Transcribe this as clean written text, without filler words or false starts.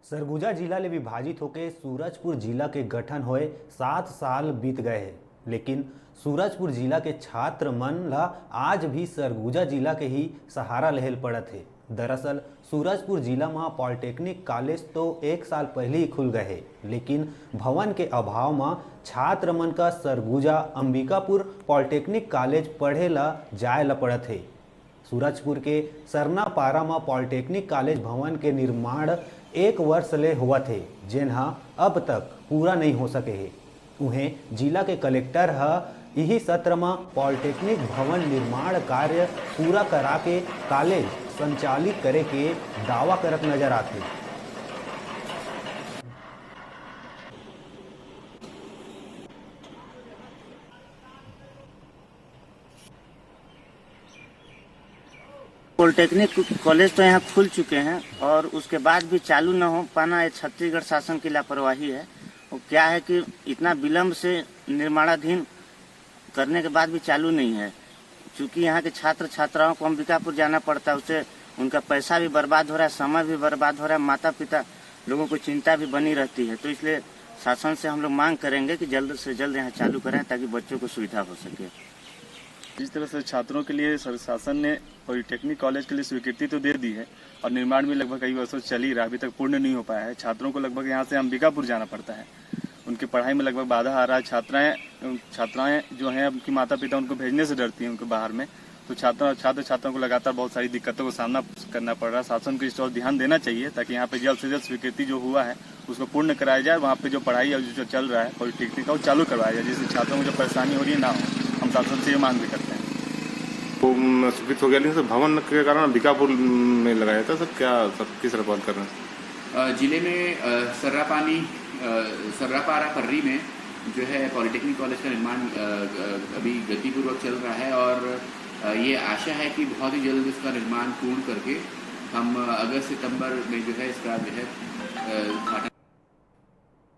सरगुजा जिला ले विभाजित होकर सूरजपुर जिला के गठन होए 7 साल बीत गए हैं, लेकिन सूरजपुर जिला के छात्र मन ला आज भी सरगुजा जिला के ही सहारा लेहल पड़त है। दरअसल सूरजपुर जिला में पॉलिटेक्निक कॉलेज तो 1 साल पहले ही खुल गए है, लेकिन भवन के अभाव में छात्र मन का सरगुजा अंबिकापुर पॉलिटेक्निक कॉलेज पढ़े ला जाए ला पड़त है। सूरजपुर के सरना पारा में पॉलिटेक्निक कॉलेज भवन के निर्माण 1 वर्ष ले हुआ थे, जिन्हा अब तक पूरा नहीं हो सके है। उन्हें जिला के कलेक्टर यही सत्र में पॉलिटेक्निक भवन निर्माण कार्य पूरा करा के कॉलेज संचालित करे के दावा करत नजर आते। पॉलिटेक्निक कॉलेज तो यहाँ खुल चुके हैं और उसके बाद भी चालू न हो पाना ये छत्तीसगढ़ शासन की लापरवाही है। वो क्या है कि इतना विलंब से निर्माणाधीन करने के बाद भी चालू नहीं है। क्योंकि यहाँ के छात्र छात्राओं को अंबिकापुर जाना पड़ता है, उससे उनका पैसा भी बर्बाद हो रहा है, समय भी बर्बाद हो रहा है, माता पिता लोगों को चिंता भी बनी रहती है। तो इसलिए शासन से हम लोग मांग करेंगे कि जल्द से जल्द यहाँ चालू करें ताकि बच्चों को सुविधा हो सके। जिस तरह से छात्रों के लिए शासन ने पॉलिटेक्निक कॉलेज के लिए स्वीकृति तो दे दी है और निर्माण भी लगभग कई वर्षों चल ही रहा, अभी तक पूर्ण नहीं हो पाया है। छात्रों को लगभग यहाँ से अंबिकापुर जाना पड़ता है, उनकी पढ़ाई में लगभग बाधा आ रहा है। छात्राएं जो हैं उनकी माता पिता उनको भेजने से डरती हैं उनको बाहर में, तो छात्रों को लगातार बहुत सारी दिक्कतों का सामना करना पड़ रहा है। शासन को इस ओर ध्यान देना चाहिए ताकि यहाँ पे जल्द से जल्द स्वीकृति जो हुआ है उसको पूर्ण कराया जाए। वहाँ पे जो पढ़ाई जो चल रहा है पॉलिटेक्निक का वो चालू करवाया जाए, जिससे छात्रों को जो परेशानी हो रही है ना हो। हम शासन से ये मांग भी करते हैं। स्वीकृत हो गया, लेकिन भवन के कारण अंबिकापुर में लगाया था। सर क्या सब किस तरह बात कर रहे हैं? जिले में सर्रापारा पर्री में जो है पॉलिटेक्निक कॉलेज का निर्माण अभी गतिपूर्वक चल रहा है और ये आशा है कि बहुत ही जल्द इसका निर्माण पूर्ण करके हम अगस्त सितंबर में जो है इसका जो है उद्घाटन